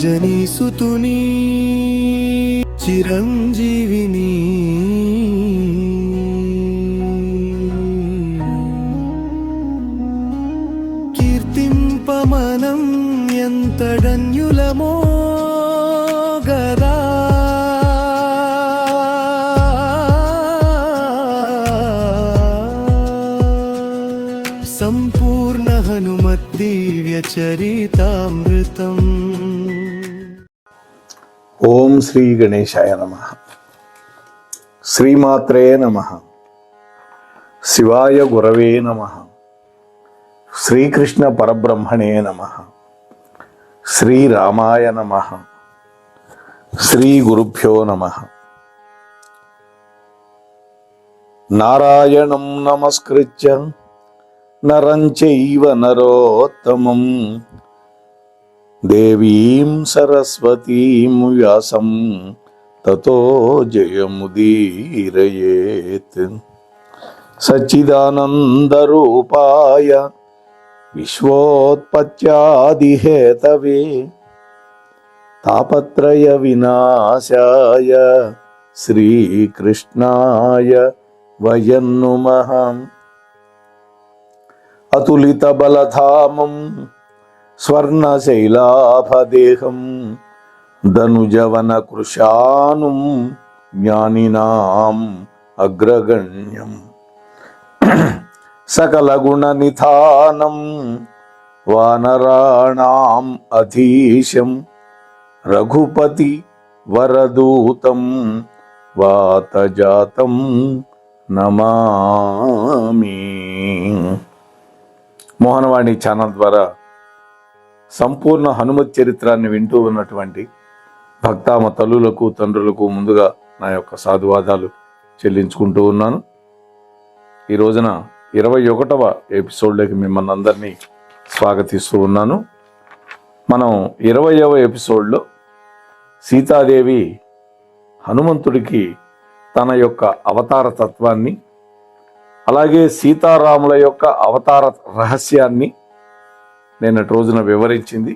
అంజనీసుతుని చిరంజీవిని కీర్తింపమనం ఎంతడన్యులమో గదా సంపూర్ణ హనుమద్దివ్య చరితామృతం. ఓం శ్రీ గణేశాయ నమః. శ్రీమాత్రే నమః. శివాయ గురవే నమః. శ్రీకృష్ణ పరబ్రహ్మణే నమః. శ్రీరామాయ నమః. శ్రీ గురుభ్యో నమః. నారాయణం నమస్కృత్య నరం చైవ నరోత్తమం దేవీం సరస్వతీం వ్యాసం తతో జయముదీరయేత్. సచ్చిదానందరూపాయ విశ్వోత్పత్యాదిహేతవే తాపత్రయ వినాశాయ శ్రీకృష్ణాయ వయం నమః. అతులిత బలధామం స్వర్ణశైలాభదేహం ధనుజవన కృశానుం జ్ఞానినాం అగ్రగణ్యం సకల గుణ నిధానం వానరాణాం అధీశం రఘుపతి వరదూతం వాతజాతం నమామి. మోహనవాణి ఛానల్ ద్వారా సంపూర్ణ హనుమత్ చరిత్రాన్ని వింటూ ఉన్నటువంటి భక్తామ తల్లులకు తండ్రులకు ముందుగా నా యొక్క సాధువాదాలు చెల్లించుకుంటూ ఉన్నాను. ఈ రోజున 21వ ఎపిసోడ్లోకి మిమ్మల్ని అందరినీ స్వాగతిస్తూ ఉన్నాను. మనం 20వ ఎపిసోడ్లో సీతాదేవి హనుమంతుడికి తన యొక్క అవతార తత్వాన్ని, అలాగే సీతారాముల యొక్క అవతార రహస్యాన్ని నిన్నటి రోజున వివరించింది.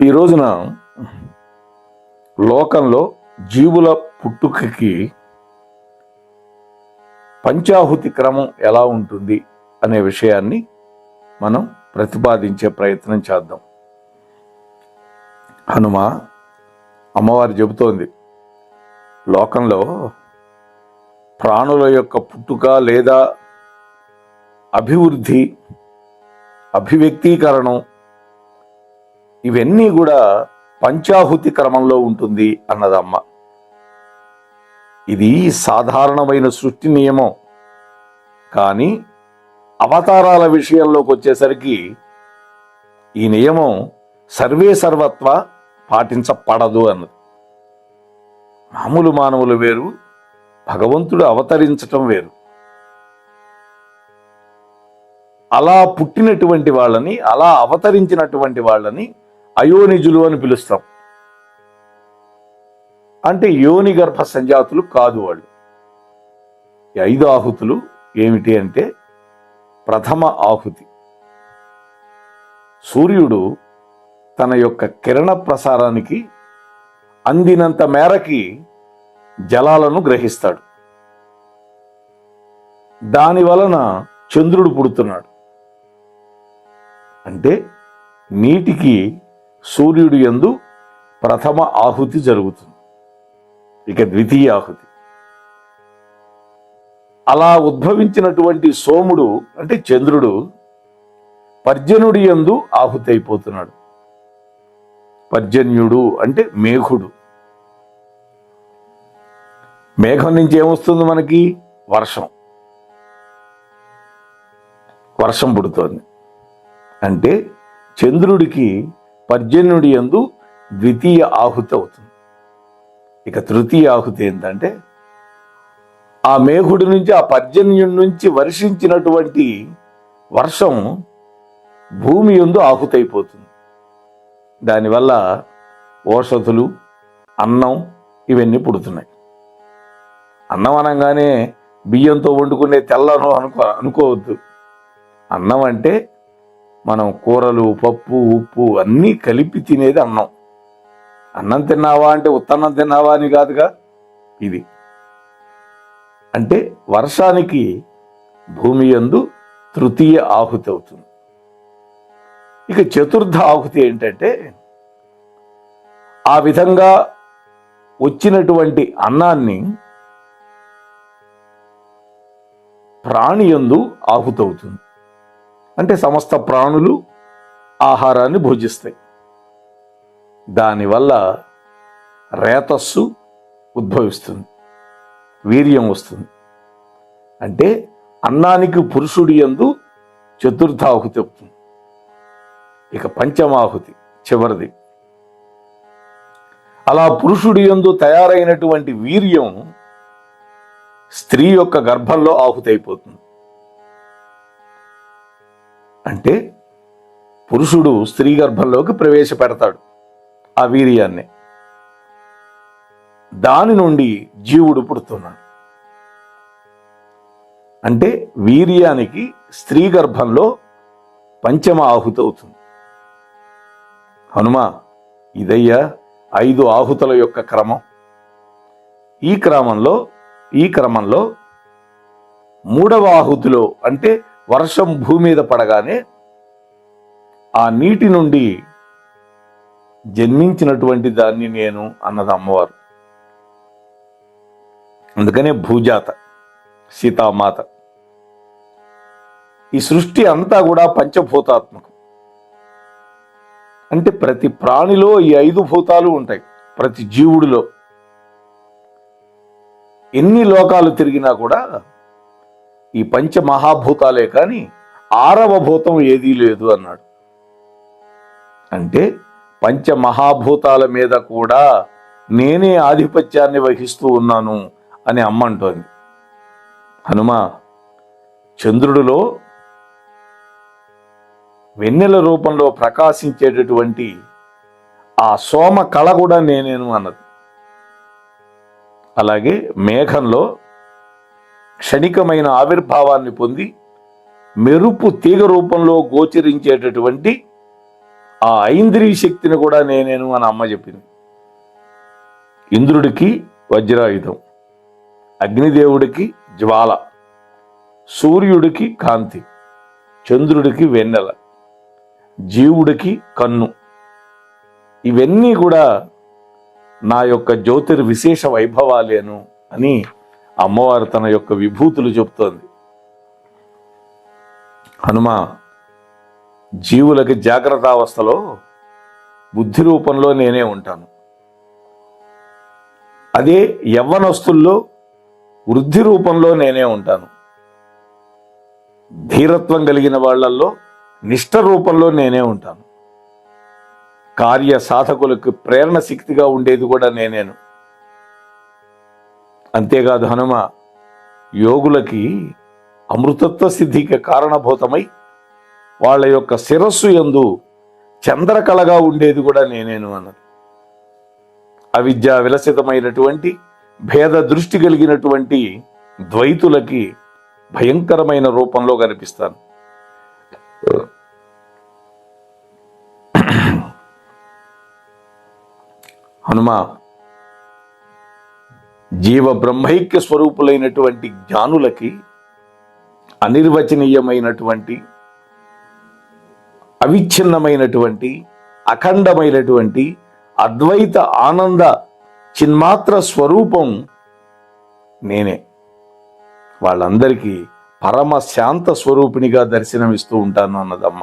ఈ రోజున లోకంలో జీవుల పుట్టుకకి పంచాహుతి క్రమం ఎలా ఉంటుంది అనే విషయాన్ని మనం ప్రతిపాదించే ప్రయత్నం చేద్దాం. హనుమ అమ్మవారు చెబుతోంది, లోకంలో ప్రాణుల యొక్క పుట్టుక లేదా అభివృద్ధి, అభివ్యక్తీకరణం ఇవన్నీ కూడా పంచాహుతి క్రమంలో ఉంటుంది అన్నదమ్మ. ఇది సాధారణమైన సృష్టి నియమం. కానీ అవతారాల విషయంలోకి వచ్చేసరికి ఈ నియమం సర్వే సర్వత్వ పాటించపడదు అన్నది. మామూలు మానవులు వేరు, భగవంతుడు అవతరించటం వేరు. అలా పుట్టినటువంటి వాళ్ళని, అలా అవతరించినటువంటి వాళ్ళని అయోనిజులు అని పిలుస్తాం. అంటే యోని గర్భ సంజాతులు కాదు వాళ్ళు. ఈ 5 ఆహుతులు ఏమిటి అంటే, ప్రథమ ఆహుతి, సూర్యుడు తన యొక్క కిరణ ప్రసారానికి అందినంత మేరకి జలాలను గ్రహిస్తాడు. దాని వలన చంద్రుడు పుడుతున్నాడు. అంటే నీటికి సూర్యుడు యందు ప్రథమ ఆహుతి జరుగుతుంది. ఇక ద్వితీయ ఆహుతి. అలా ఉద్భవించినటువంటి సోముడు అంటే చంద్రుడు పర్జన్యుడి యందు ఆహుతి అయిపోతున్నాడు. పర్జన్యుడు అంటే మేఘుడు. మేఘం నుంచి ఏమొస్తుంది మనకి? వర్షం. వర్షం పుడుతోంది. అంటే చంద్రుడికి పర్జన్యుడి యందు ద్వితీయ ఆహుతి అవుతుంది. ఇక తృతీయ ఆహుతి ఏంటంటే, ఆ మేఘుడి నుంచి, ఆ పర్జన్యుడి నుంచి వర్షించినటువంటి వర్షం భూమి యందు ఆహుతి అయిపోతుంది. దానివల్ల ఓషధులు, అన్నం ఇవన్నీ పుడుతున్నాయి. అన్నం అనగానే బియ్యంతో వండుకునే తెల్లను అనుకోవద్దు. అన్నం అంటే మనం కూరలు, పప్పు, ఉప్పు అన్నీ కలిపి తినేది అన్నం. అన్నం తిన్నావా అంటే ఉత్తన్నం తిన్నావా అని కాదుగా. ఇది అంటే వర్షానికి భూమి యందు తృతీయ ఆహుతి అవుతుంది. ఇక చతుర్థ ఆహుతి ఏంటంటే ఆ విధంగా వచ్చినటువంటి అన్నాన్ని ప్రాణి యందు ఆహుతవుతుంది. అంటే సమస్త ప్రాణులు ఆహారాన్ని భుజిస్తాయి. దానివల్ల రేతస్సు ఉద్భవిస్తుంది, వీర్యం వస్తుంది. అంటే అన్నానికి పురుషుడి యందు చతుర్థాహుతి అవుతుంది. ఇక పంచమాహుతి చివరిది. అలా పురుషుడి యందు తయారైనటువంటి వీర్యం స్త్రీ యొక్క గర్భంలో ఆహుతి అయిపోతుంది. అంటే పురుషుడు స్త్రీ గర్భంలోకి ప్రవేశపెడతాడు ఆ వీర్యాన్ని. దాని నుండి జీవుడు పుడుతున్నాడు. అంటే వీర్యానికి స్త్రీ గర్భంలో పంచమ ఆహుతి అవుతుంది. హనుమా, ఇదయ్యా 5 ఆహుతుల యొక్క క్రమం. ఈ క్రమంలో 3వ ఆహుతిలో అంటే వర్షం భూమి మీద పడగానే ఆ నీటి నుండి జన్మించినటువంటి దాన్ని నేను అన్నది అమ్మవారు. అందుకనే భూజాత సీతామాత. ఈ సృష్టి అంతా కూడా పంచభూతాత్మకం. అంటే ప్రతి ప్రాణిలో ఈ 5 భూతాలు ఉంటాయి. ప్రతి జీవుడిలో ఎన్ని లోకాలు తిరిగినా కూడా ఈ పంచమహాభూతాలే కానీ 6వ భూతం ఏదీ లేదు అన్నాడు. అంటే పంచమహాభూతాల మీద కూడా నేనే ఆధిపత్యాన్ని వహిస్తూ ఉన్నాను అని అమ్మ అంటోంది. హనుమ, చంద్రుడిలో వెన్నెల రూపంలో ప్రకాశించేటటువంటి ఆ సోమ కళ కూడా నేనేను అన్నది. అలాగే మేఘంలో క్షణికమైన ఆవిర్భావాన్ని పొంది మెరుపు తీగ రూపంలో గోచరించేటటువంటి ఆ ఐంద్రియ శక్తిని కూడా నేనేను అని అమ్మ చెప్పింది. ఇంద్రుడికి వజ్రాయుధం, అగ్నిదేవుడికి జ్వాల, సూర్యుడికి కాంతి, చంద్రుడికి వెన్నెల, జీవుడికి కన్ను. ఇవన్నీ కూడా నా యొక్క జ్యోతిర్విశేష వైభవాలేను అని అమ్మవారు తన యొక్క విభూతులు చెప్తోంది. హనుమ, జీవులకి జాగ్రత్త అవస్థలో బుద్ధి రూపంలో నేనే ఉంటాను. అదే యవ్వనస్తుల్లో వృద్ధి రూపంలో నేనే ఉంటాను. ధీరత్వం కలిగిన వాళ్ళల్లో నిష్ఠ రూపంలో నేనే ఉంటాను. కార్య సాధకులకు ప్రేరణ శక్తిగా ఉండేది కూడా నేనేను. అంతేకాదు హనుమ, యోగులకి అమృతత్వ సిద్ధికి కారణభూతమై వాళ్ళ యొక్క శిరస్సు యందు చంద్రకళగా ఉండేది కూడా నేనేను అన్నది. అవిద్యా విలసితమైనటువంటి భేద దృష్టి కలిగినటువంటి ద్వైతులకి భయంకరమైన రూపంలో కనిపిస్తాను. హనుమ, జీవ బ్రహ్మైక్య స్వరూపులైనటువంటి జ్ఞానులకి అనిర్వచనీయమైనటువంటి అవిచ్ఛిన్నమైనటువంటి అఖండమైనటువంటి అద్వైత ఆనంద చిన్మాత్ర స్వరూపం నేనే. వాళ్ళందరికీ పరమ శాంత స్వరూపిణిగా దర్శనమిస్తూ ఉంటాను అన్నదమ్మ.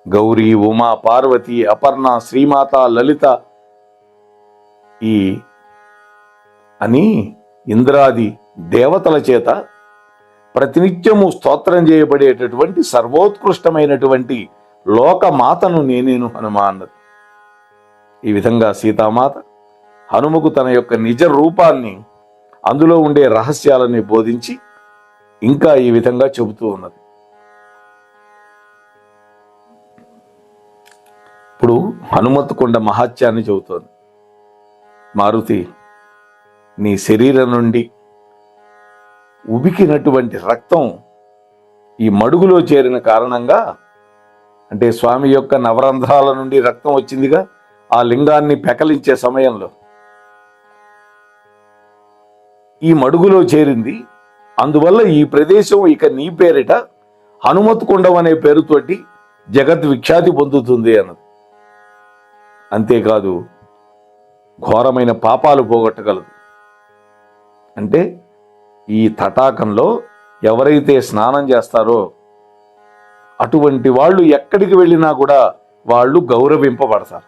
గౌరీ, ఉమా, పార్వతి, అపర్ణ, శ్రీమాత, లలిత అని ఇంద్రాది దేవతల చేత ప్రతినిత్యము స్తోత్రం చేయబడేటటువంటి సర్వోత్కృష్టమైనటువంటి లోకమాతను నేనేను హనుమ అన్నది. ఈ విధంగా సీతామాత హనుమకు తన యొక్క నిజ రూపాన్ని, అందులో ఉండే రహస్యాలని బోధించి ఇంకా ఈ విధంగా చెబుతూ ఉన్నది. ఇప్పుడు హనుమత్కొండ మహాత్యాన్ని చెబుతోంది. మారుతి, నీ శరీరం నుండి ఉబికినటువంటి రక్తం ఈ మడుగులో చేరిన కారణంగా అంటే స్వామి యొక్క నవరంధ్రాల నుండి రక్తం వచ్చిందిగా, ఆ లింగాన్ని పెకలించే సమయంలో ఈ మడుగులో చేరింది. అందువల్ల ఈ ప్రదేశం ఇక నీ పేరిట హనుమత్ కుండం అనే పేరుతోటి జగద్విఖ్యాతి పొందుతుంది అన్నది. అంతేకాదు, ఘోరమైన పాపాలు పోగొట్టగలదు. అంటే ఈ తటాకంలో ఎవరైతే స్నానం చేస్తారో అటువంటి వాళ్ళు ఎక్కడికి వెళ్ళినా కూడా వాళ్ళు గౌరవింపబడతారు.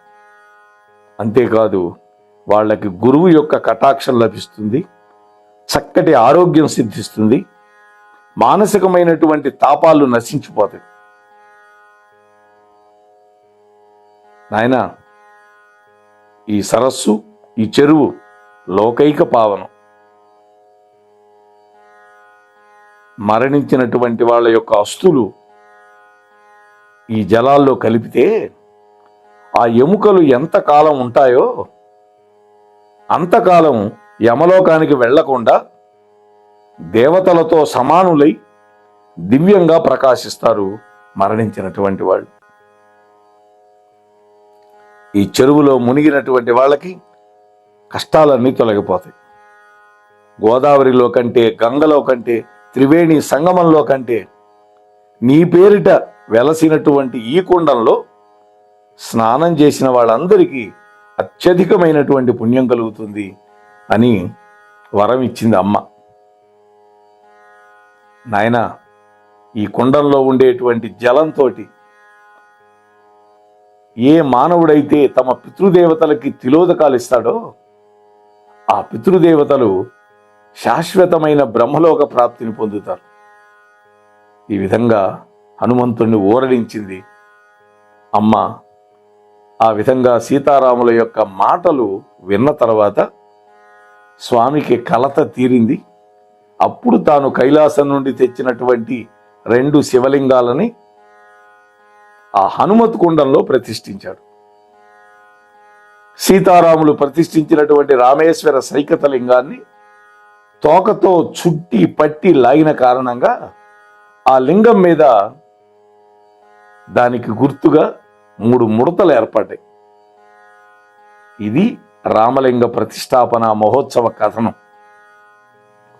అంతేకాదు, వాళ్ళకి గురువు యొక్క కటాక్షం లభిస్తుంది, చక్కటి ఆరోగ్యం సిద్ధిస్తుంది, మానసికమైనటువంటి తాపాలు నశించిపోతాయి. నాయన, ఈ సరస్సు, ఈ చెరువు లోకైక పావనం. మరణించినటువంటి వాళ్ళ యొక్క అస్తులు ఈ జలాల్లో కలిపితే ఆ ఎముకలు ఎంతకాలం ఉంటాయో అంతకాలం యమలోకానికి వెళ్లకుండా దేవతలతో సమానులై దివ్యంగా ప్రకాశిస్తారు మరణించినటువంటి వాళ్ళు. ఈ చెరువులో మునిగినటువంటి వాళ్ళకి కష్టాలన్నీ తొలగిపోతాయి. గోదావరిలో కంటే, గంగలో కంటే, త్రివేణి సంగమంలో కంటే నీ పేరిట వెలసినటువంటి ఈ కుండంలో స్నానం చేసిన వాళ్ళందరికీ అత్యధికమైనటువంటి పుణ్యం కలుగుతుంది అని వరం ఇచ్చింది అమ్మ. నాయన, ఈ కుండంలో ఉండేటువంటి జలంతో ఏ మానవుడైతే తమ పితృదేవతలకి తిలోదకాలు ఇస్తాడో ఆ పితృదేవతలు శాశ్వతమైన బ్రహ్మలోక ప్రాప్తిని పొందుతారు. ఈ విధంగా హనుమంతుణ్ణి ఊరడించింది అమ్మ. ఆ విధంగా సీతారాముల యొక్క మాటలు విన్న తర్వాత స్వామికి కలత తీరింది. అప్పుడు తాను కైలాసం నుండి తెచ్చినటువంటి 2 శివలింగాలని ఆ హనుమత్ కుండంలో ప్రతిష్ఠించాడు. సీతారాములు ప్రతిష్ఠించినటువంటి రామేశ్వర సైకత లింగాన్ని తోకతో చుట్టి పట్టి లాగిన కారణంగా ఆ లింగం మీద దానికి గుర్తుగా 3 ముడతలు ఏర్పడ్డాయి. ఇది రామలింగ ప్రతిష్టాపన మహోత్సవ కథనం.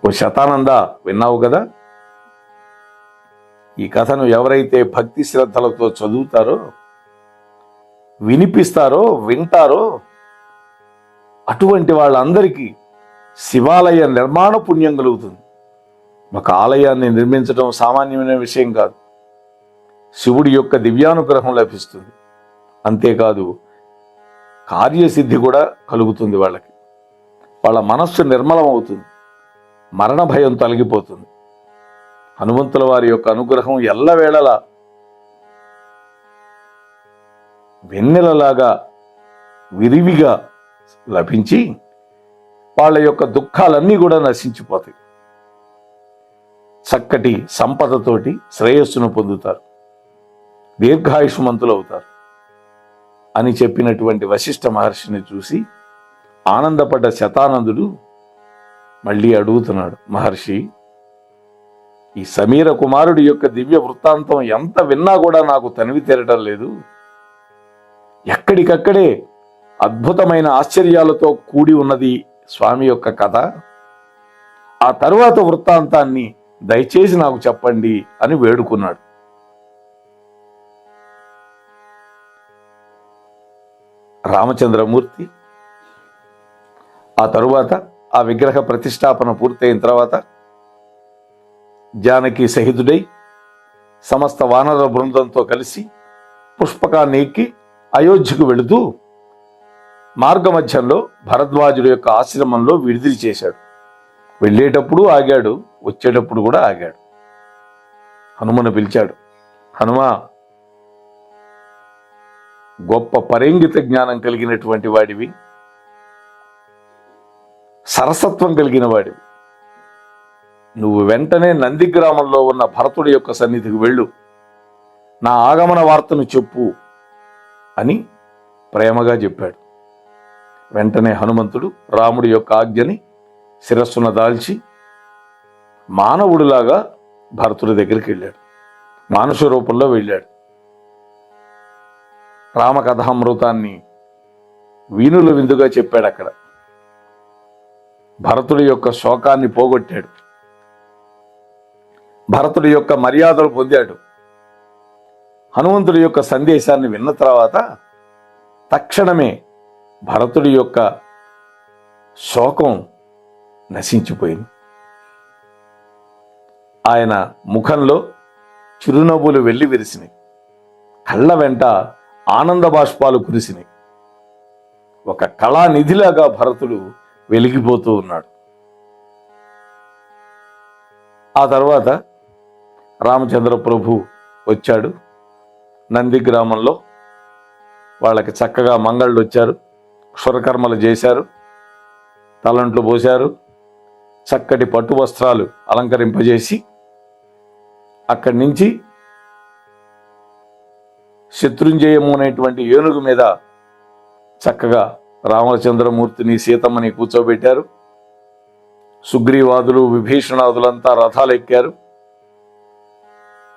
ఓ శతానంద, విన్నావు కదా? ఈ కథను ఎవరైతే భక్తి శ్రద్ధలతో చదువుతారో, వినిపిస్తారో, వింటారో అటువంటి వాళ్ళందరికీ శివాలయ నిర్మాణ పుణ్యం కలుగుతుంది. ఒక ఆలయాన్ని నిర్మించడం సామాన్యమైన విషయం కాదు. శివుడి యొక్క దివ్యానుగ్రహం లభిస్తుంది. అంతేకాదు, కార్యసిద్ధి కూడా కలుగుతుంది. వాళ్ళకి వాళ్ళ మనస్సు నిర్మలం అవుతుంది, మరణ భయం తొలగిపోతుంది. హనుమంతుల వారి యొక్క అనుగ్రహం ఎల్లవేళలా వెన్నెలలాగా విరివిగా లభించి వాళ్ళ యొక్క దుఃఖాలన్నీ కూడా నశించిపోతాయి. చక్కటి సంపదతోటి శ్రేయస్సును పొందుతారు, దీర్ఘాయుష్మంతులు అవుతారు అని చెప్పినటువంటి వశిష్ఠ మహర్షిని చూసి ఆనందపడ్డ శతానందుడు మళ్ళీ అడుగుతున్నాడు, మహర్షి, ఈ సమీర కుమారుడి యొక్క దివ్య వృత్తాంతం ఎంత విన్నా కూడా నాకు తనివి తీరటం లేదు. ఎక్కడికక్కడే అద్భుతమైన ఆశ్చర్యాలతో కూడి ఉన్నది స్వామి యొక్క కథ. ఆ తరువాత వృత్తాంతాన్ని దయచేసి నాకు చెప్పండి అని వేడుకున్నాడు. రామచంద్రమూర్తి ఆ తరువాత ఆ విగ్రహ ప్రతిష్టాపన పూర్తయిన తర్వాత జానకి సహితుడై సమస్త వానర బృందంతో కలిసి పుష్పకాన్ని ఎక్కి అయోధ్యకు వెళుతూ మార్గమధ్యంలో భరద్వాజుడి యొక్క ఆశ్రమంలో విడిది చేశాడు. వెళ్ళేటప్పుడు ఆగాడు, వచ్చేటప్పుడు కూడా ఆగాడు. హనుమను పిలిచాడు, హనుమా, గొప్ప పరేంగిత జ్ఞానం కలిగినటువంటి వాడివి, సరసత్వం కలిగిన వాడివి, నువ్వు వెంటనే నందిగ్రామంలో ఉన్న భరతుడి యొక్క సన్నిధికి వెళ్ళు, నా ఆగమన వార్తను చెప్పు అని ప్రేమగా చెప్పాడు. వెంటనే హనుమంతుడు రాముడి యొక్క ఆజ్ఞని శిరస్సున దాల్చి మానవుడిలాగా భరతుడి దగ్గరికి వెళ్ళాడు. మానుష రూపంలో వెళ్ళాడు. రామకథామృతాన్ని వీణుల విందుగా చెప్పాడు. అక్కడ భరతుడి యొక్క శోకాన్ని పోగొట్టాడు, భరతుడి యొక్క మర్యాదలు పొందాడు. హనుమంతుడి యొక్క సందేశాన్ని విన్న తర్వాత తక్షణమే భరతుడి యొక్క శోకం నశించిపోయింది. ఆయన ముఖంలో చిరునవ్వులు వెళ్లి విరిసినాయి, కళ్ళ వెంట ఆనంద బాష్పాలు కురిసినాయి. ఒక కళానిధిలాగా భరతుడు వెలిగిపోతూ ఉన్నాడు. ఆ తర్వాత రామచంద్ర ప్రభు వచ్చాడు. నంది గ్రామంలో వాళ్ళకి చక్కగా మంగళ్ళు వచ్చారు, క్షురకర్మలు చేశారు, తలంట్లు పోశారు, చక్కటి పట్టు వస్త్రాలు అలంకరింపజేసి అక్కడి నుంచి శత్రుంజయము అనేటువంటి ఏనుగు మీద చక్కగా రామచంద్రమూర్తిని సీతమ్మని కూర్చోబెట్టారు. సుగ్రీవాదులు విభీషణాదులంతా రథాలు ఎక్కారు.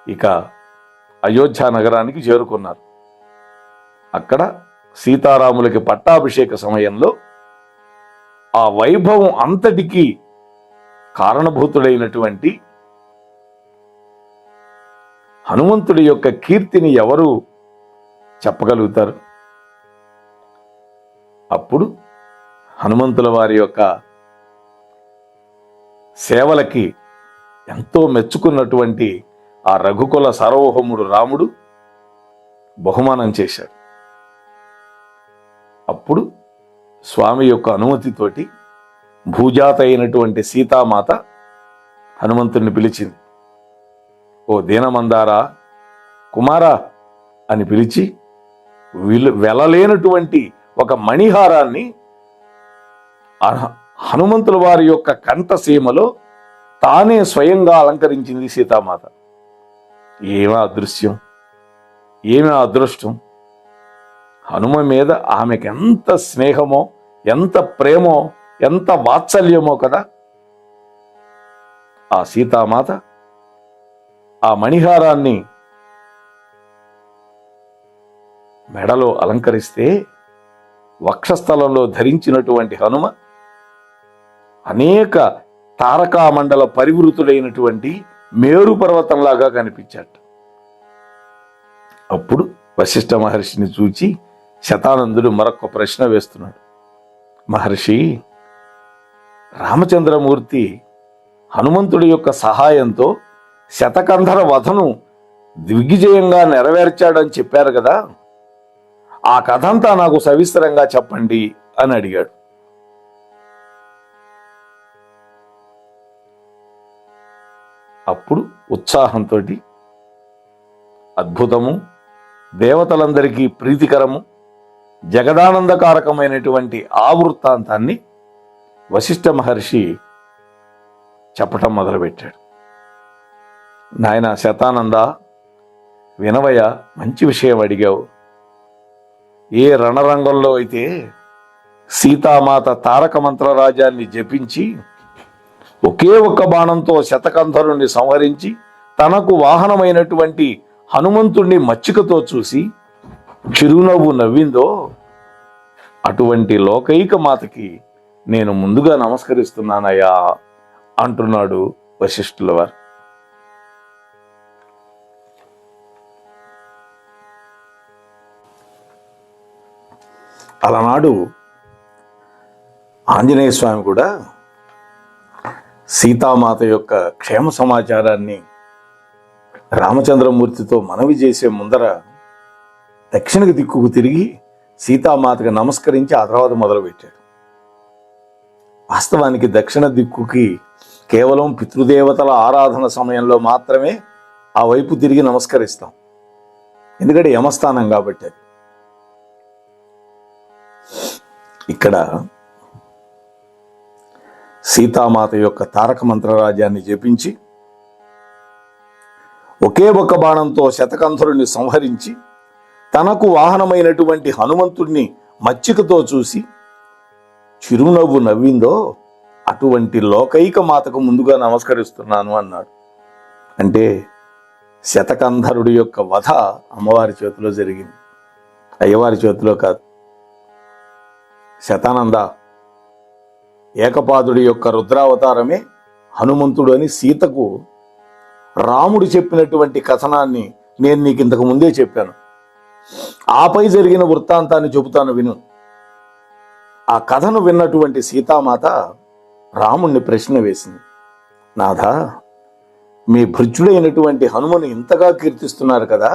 ఇక అయోధ్య నగరానికి చేరుకున్నారు. అక్కడ సీతారాములకి పట్టాభిషేక సమయంలో ఆ వైభవం అంతటికీ కారణభూతుడైనటువంటి హనుమంతుడి యొక్క కీర్తిని ఎవరు చెప్పగలుగుతారు? అప్పుడు హనుమంతుల వారి యొక్క సేవలకి ఎంతో మెచ్చుకున్నటువంటి ఆ రఘుకుల సార్వభౌముడు రాముడు బహుమానం చేశాడు. అప్పుడు స్వామి యొక్క అనుమతితోటి భూజాత అయినటువంటి సీతామాత హనుమంతుడిని పిలిచింది. ఓ దీనమందారా కుమారా అని పిలిచి వెలలేనటువంటి ఒక మణిహారాన్ని హనుమంతుల వారి యొక్క కంఠసీమలో తానే స్వయంగా అలంకరించింది సీతామాత. ఏమా అదృశ్యం, ఏమి అదృష్టం! హనుమ మీద ఆమెకి ఎంత స్నేహమో, ఎంత ప్రేమో, ఎంత వాత్సల్యమో కదా. ఆ సీతామాత ఆ మణిహారాన్ని మెడలో అలంకరిస్తే వక్షస్థలంలో ధరించినటువంటి హనుమ అనేక తారకామండల పరివృతుడైనటువంటి మేరు పర్వతంలాగా కనిపించాడు. అప్పుడు వశిష్ఠ మహర్షిని చూచి శతానందుడు మరొక ప్రశ్న వేస్తున్నాడు. మహర్షి, రామచంద్రమూర్తి హనుమంతుడి యొక్క సహాయంతో శతకంధర వధను దిగ్విజయంగా నెరవేర్చాడని చెప్పారు కదా, ఆ కథంతా నాకు సవిస్తరంగా చెప్పండి అని అడిగాడు. అప్పుడు ఉత్సాహంతో అద్భుతము, దేవతలందరికీ ప్రీతికరము, జగదానందకారకమైనటువంటి ఆ వృత్తాంతాన్ని వశిష్ఠ మహర్షి చెప్పటం మొదలుపెట్టాడు. నాయన శతానంద, వినవయ, మంచి విషయం అడిగావు. ఏ రణరంగంలో అయితే సీతామాత తారక మంత్రరాజాన్ని జపించి ఒకే ఒక్క బాణంతో శతకంధరుణ్ణి సంహరించి తనకు వాహనమైనటువంటి హనుమంతుణ్ణి మచ్చికతో చూసి చిరునవ్వు నవ్విందో, అటువంటి లోకైక మాతకి నేను ముందుగా నమస్కరిస్తున్నానయ్యా అంటున్నాడు వశిష్ఠుల వారు. అలనాడు ఆంజనేయ స్వామి కూడా సీతామాత యొక్క క్షేమ సమాచారాన్ని రామచంద్రమూర్తితో మనవి చేసే ముందర దక్షిణకు దిక్కుకు తిరిగి సీతామాతకు నమస్కరించి ఆ తర్వాత మొదలుపెట్టాడు. వాస్తవానికి దక్షిణ దిక్కుకి కేవలం పితృదేవతల ఆరాధన సమయంలో మాత్రమే ఆ వైపు తిరిగి నమస్కరిస్తాం, ఎందుకంటే యమస్థానం కాబట్టి. ఇక్కడ సీతామాత యొక్క తారక మంత్రరాజ్యాన్ని జపించి ఒకే ఒక్క బాణంతో శతకంధరుణ్ణి సంహరించి తనకు వాహనమైనటువంటి హనుమంతుడిని మచ్చికతో చూసి చిరునవ్వు నవ్విందో, అటువంటి లోకైక మాతకు ముందుగా నమస్కరిస్తున్నాను అన్నాడు. అంటే శతకంధరుడి యొక్క వధ అమ్మవారి చేతిలో జరిగింది. అయ్యవారి చేతిలో కాదు. శతానంద, ఏకపాదుడి యొక్క రుద్రావతారమే హనుమంతుడు అని సీతకు రాముడు చెప్పినటువంటి కథనాన్ని నేను నీకు ఇంతకు ముందే చెప్పాను. ఆపై జరిగిన వృత్తాంతాన్ని చెబుతాను విను. ఆ కథను విన్నటువంటి సీతామాత రాముణ్ణి ప్రశ్న వేసింది. నాథా, మీ భృత్యుడైనటువంటి హనుమను ఇంతగా కీర్తిస్తున్నారు కదా,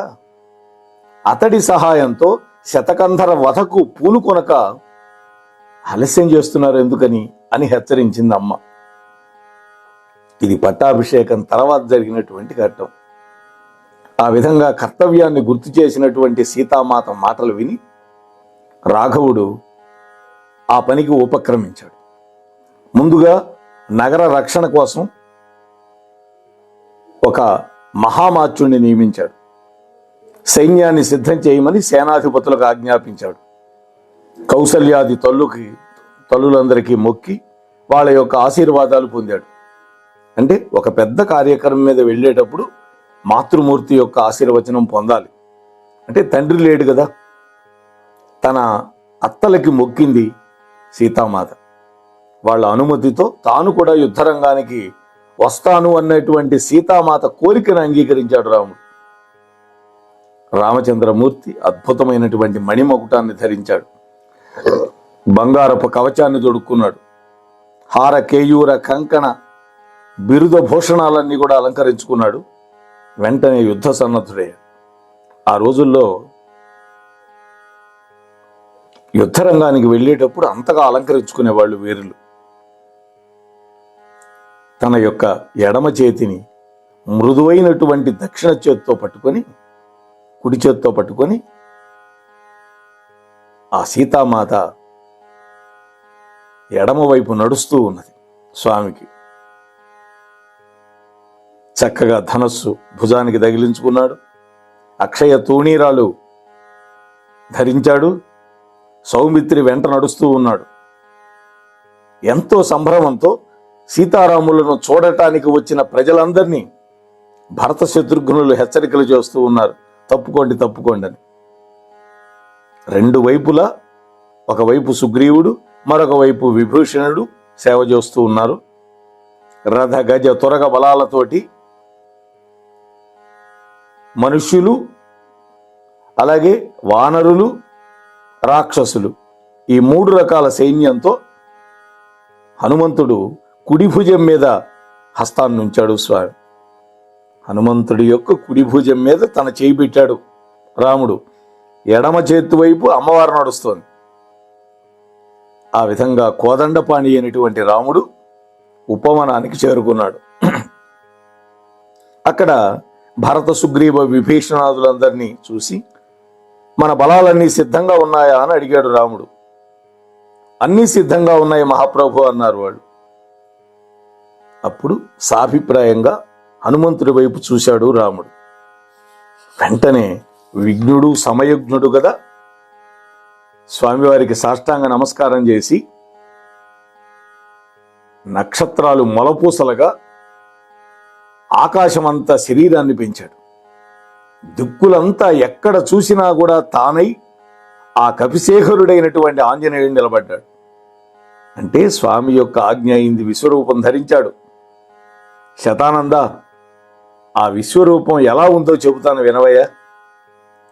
అతడి సహాయంతో శతకంధర వధకు పూనుకొనక ఆలస్యం చేస్తున్నారు ఎందుకని అని హెచ్చరించింది అమ్మ. ఇది పట్టాభిషేకం తర్వాత జరిగినటువంటి ఘట్టం. ఆ విధంగా కర్తవ్యాన్ని గుర్తు చేసినటువంటి సీతామాత మాటలు విని రాఘవుడు ఆ పనికి ఉపక్రమించాడు. ముందుగా నగర రక్షణ కోసం ఒక మహామాత్యుణ్ణి నియమించాడు. సైన్యాన్ని సిద్ధం చేయమని సేనాధిపతులకు ఆజ్ఞాపించాడు. కౌసల్యాది తల్లులందరికీ మొక్కి వాళ్ళ యొక్క ఆశీర్వాదాలు పొందాడు. అంటే ఒక పెద్ద కార్యక్రమం మీద వెళ్ళేటప్పుడు మాతృమూర్తి యొక్క ఆశీర్వచనం పొందాలి. అంటే తండ్రి లేడు కదా, తన అత్తలకి మొక్కింది సీతామాత. వాళ్ళ అనుమతితో తాను కూడా యుద్ధరంగానికి వస్తాను అన్నటువంటి సీతామాత కోరికను అంగీకరించాడు రాముడు. రామచంద్రమూర్తి అద్భుతమైనటువంటి మణిమకుటాన్ని ధరించాడు. బంగారపు కవచాన్ని తొడుక్కున్నాడు. హార కేయూర కంకణ బిరుద భూషణాలన్నీ కూడా అలంకరించుకున్నాడు. వెంటనే యుద్ధ సన్నద్ధుడయ్యాడు. ఆ రోజుల్లో యుద్ధరంగానికి వెళ్ళేటప్పుడు అంతగా అలంకరించుకునేవాళ్ళు వీరులు. తన యొక్క ఎడమ చేతిని మృదువైనటువంటి దక్షిణ చేత్తో పట్టుకొని, కుడి చేత్తో పట్టుకొని ఆ సీతామాత ఎడమవైపు నడుస్తూ ఉన్నది. స్వామికి చక్కగా ధనస్సు భుజానికి తగిలించుకున్నాడు. అక్షయ తూణీరాలు ధరించాడు. సౌమిత్రి వెంట నడుస్తూ ఉన్నాడు. ఎంతో సంభ్రమంతో సీతారాములను చూడటానికి వచ్చిన ప్రజలందరినీ భరత శత్రుఘ్నులు హెచ్చరికలు చేస్తూ ఉన్నారు, తప్పుకోండి తప్పుకోండి అని. రెండు వైపులా, ఒకవైపు సుగ్రీవుడు, మరొక వైపు విభూషణుడు సేవ చేస్తూ ఉన్నారు. రథ గజ తురగ బలాలతోటి మనుష్యులు, అలాగే వానరులు, రాక్షసులు, ఈ మూడు రకాల సైన్యంతో హనుమంతుడు కుడి భుజం మీద హస్తాన్ని ఉంచాడు స్వామి. హనుమంతుడి యొక్క కుడి భుజం మీద తన చేయి పెట్టాడు రాముడు. ఎడమ చేతి వైపు అమ్మవారు నడుస్తోంది. ఆ విధంగా కోదండపాణి అయినటువంటి రాముడు ఉపవనానికి చేరుకున్నాడు. అక్కడ భరత సుగ్రీవ విభీషణాదులందరినీ చూసి, మన బలాలన్నీ సిద్ధంగా ఉన్నాయా అని అడిగాడు రాముడు. అన్నీ సిద్ధంగా ఉన్నాయి మహాప్రభు అన్నారు వాళ్ళు. అప్పుడు సాభిప్రాయంగా హనుమంతుడి వైపు చూశాడు రాముడు. వెంటనే విఘ్నుడు సమయజ్ఞుడు కదా, స్వామివారికి సాష్టాంగ నమస్కారం చేసి నక్షత్రాలు మొలపూసలుగా ఆకాశమంతా శరీరాన్ని పెంచాడు. దిక్కులంతా ఎక్కడ చూసినా కూడా తానై ఆ కపిశేఖరుడైనటువంటి ఆంజనేయుడు నిలబడ్డాడు. అంటే స్వామి యొక్క ఆజ్ఞ అయింది, విశ్వరూపం ధరించాడు. శతానంద, ఆ విశ్వరూపం ఎలా ఉందో చెబుతాను వినవయ్య.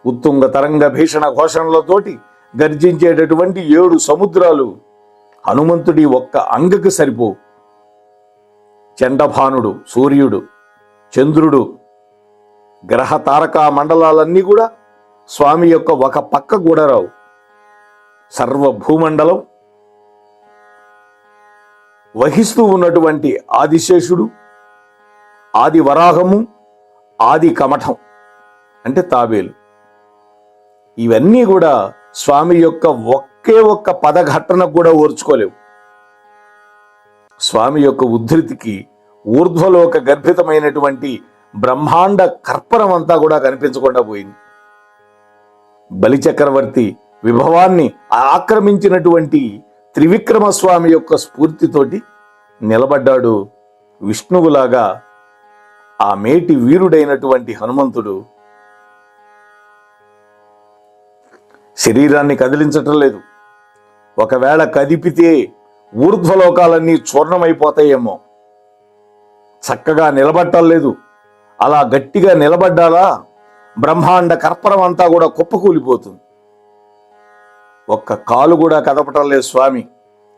ఉత్తుంగ తరంగ భీషణ ఘోషణలతోటి గర్జించేటటువంటి 7 సముద్రాలు హనుమంతుడి ఒక్క అంగకు సరిపోవు. చండభానుడు, సూర్యుడు, చంద్రుడు, గ్రహ తారకా మండలాలన్నీ కూడా స్వామి యొక్క ఒక పక్క కూడా రావు. సర్వ భూమండలం వహిస్తూ ఉన్నటువంటి ఆదిశేషుడు, ఆది వరాహము, ఆది కమఠం అంటే తాబేలు, ఇవన్నీ కూడా స్వామి యొక్క ఒకే ఒక్క పదఘట్టన కూడా ఓర్చుకోలేవు. స్వామి యొక్క ఉద్ధృతికి ఊర్ధ్వలోక గర్భితమైనటువంటి బ్రహ్మాండ కర్పరం అంతా కూడా కనిపించకుండా పోయింది. బలిచక్రవర్తి విభవాన్ని ఆక్రమించినటువంటి త్రివిక్రమ స్వామి యొక్క స్ఫూర్తితోటి నిలబడ్డాడు విష్ణువులాగా. ఆ మేటి వీరుడైనటువంటి హనుమంతుడు శరీరాన్ని కదిలించటం లేదు. ఒకవేళ కదిపితే ఊర్ధ్వలోకాలన్నీ చూర్ణమైపోతాయేమో. చక్కగా నిలబట్టం లేదు. అలా గట్టిగా నిలబడ్డాలా బ్రహ్మాండ కర్పరం అంతా కూడా కుప్పకూలిపోతుంది. ఒక్క కాలు కూడా కదపటం లేదు స్వామి.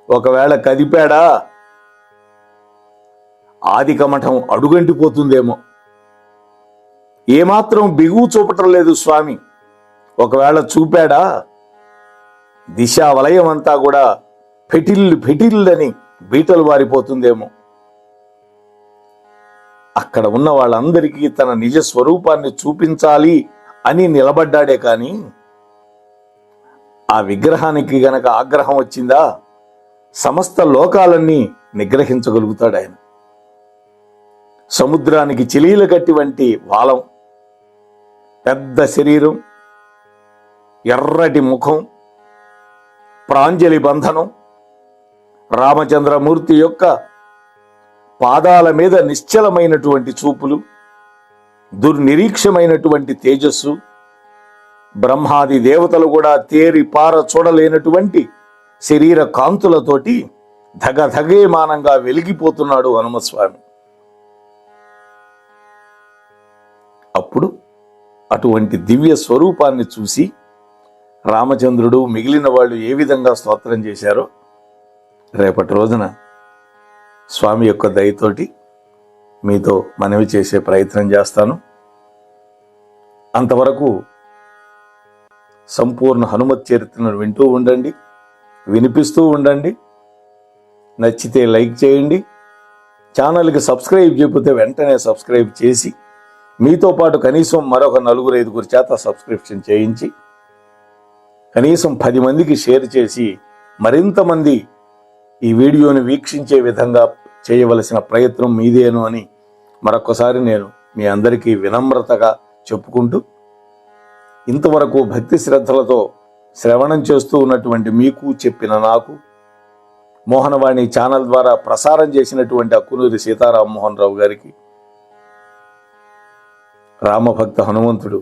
ఒకవేళ కదిపాడా ఆది కమఠం అడుగంటిపోతుందేమో. ఏమాత్రం బిగువు చూపటం లేదు స్వామి. ఒకవేళ చూపాడా దిశా వలయం అంతా కూడా ఫెటిల్లని బీటలు వారిపోతుందేమో. అక్కడ ఉన్న వాళ్ళందరికీ తన నిజ స్వరూపాన్ని చూపించాలి అని నిలబడ్డాడే కాని ఆ విగ్రహానికి గనక ఆగ్రహం వచ్చిందా సమస్త లోకాలన్నీ నిగ్రహించగలుగుతాడు ఆయన. సముద్రానికి చిలీల గట్టి వంటి వాలం, పెద్ద శరీరం, ఎర్రటి ముఖం, ప్రాంజలి బంధనం, రామచంద్రమూర్తి యొక్క పాదాల మీద నిశ్చలమైనటువంటి చూపులు, దుర్నిరీక్షమైనటువంటి తేజస్సు, బ్రహ్మాది దేవతలు కూడా తేరి పార చూడలేనటువంటి శరీర కాంతులతోటి ధగధగేమానంగా వెలిగిపోతున్నాడు హనుమస్వామి. అప్పుడు అటువంటి దివ్య స్వరూపాన్ని చూసి రామచంద్రుడు మిగిలిన వాళ్ళు ఏ విధంగా స్తోత్రం చేశారో రేపటి రోజున స్వామి యొక్క దయతోటి మీతో మనవి చేసే ప్రయత్నం చేస్తాను. అంతవరకు సంపూర్ణ హనుమత్ చరిత్రను వింటూ ఉండండి, వినిపిస్తూ ఉండండి. నచ్చితే లైక్ చేయండి. ఛానల్కి సబ్స్క్రైబ్ చేయకపోతే వెంటనే సబ్స్క్రైబ్ చేసి మీతో పాటు కనీసం మరొక 4-5 చేత సబ్స్క్రిప్షన్ చేయించి కనీసం 10 మందికి షేర్ చేసి మరింత మంది ఈ వీడియోని వీక్షించే విధంగా చేయవలసిన ప్రయత్నం మీదేను అని మరొకసారి నేను మీ అందరికీ వినమ్రతగా చెప్పుకుంటూ, ఇంతవరకు భక్తి శ్రద్ధలతో శ్రవణం చేస్తూ ఉన్నటువంటి మీకు, చెప్పిన నాకు, మోహనవాణి ఛానల్ ద్వారా ప్రసారం చేసినటువంటి అక్కునూరి సీతారామమోహన్ రావు గారికి రామభక్త హనుమంతుడు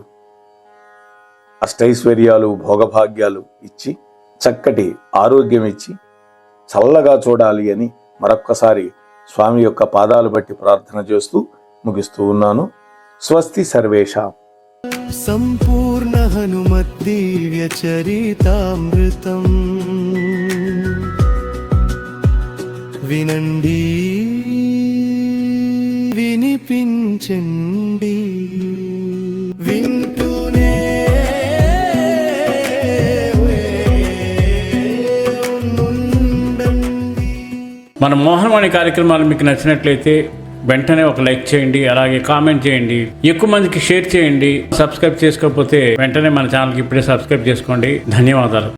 అష్టైశ్వర్యాలు భోగభాగ్యాలు ఇచ్చి చక్కటి ఆరోగ్యం ఇచ్చి చల్లగా చూడాలి అని మరొక్కసారి స్వామి యొక్క పాదాలు బట్టి ప్రార్థన చేస్తూ ముగిస్తూ ఉన్నాను. స్వస్తి సర్వేషాం. సంపూర్ణ హనుమత్ దివ్య చరితామృతం వినండి, వినిపించండి, వింటూనే మన మోహనవాణి కార్యక్రమాలు మీకు నచ్చినట్లయితే వెంటనే ఒక లైక్ చేయండి, అలాగే కామెంట్ చేయండి, ఎక్కువ మందికి షేర్ చేయండి. సబ్స్క్రైబ్ చేసుకోకపోతే వెంటనే మన ఛానల్కి ఇప్పుడే సబ్స్క్రైబ్ చేసుకోండి. ధన్యవాదాలు.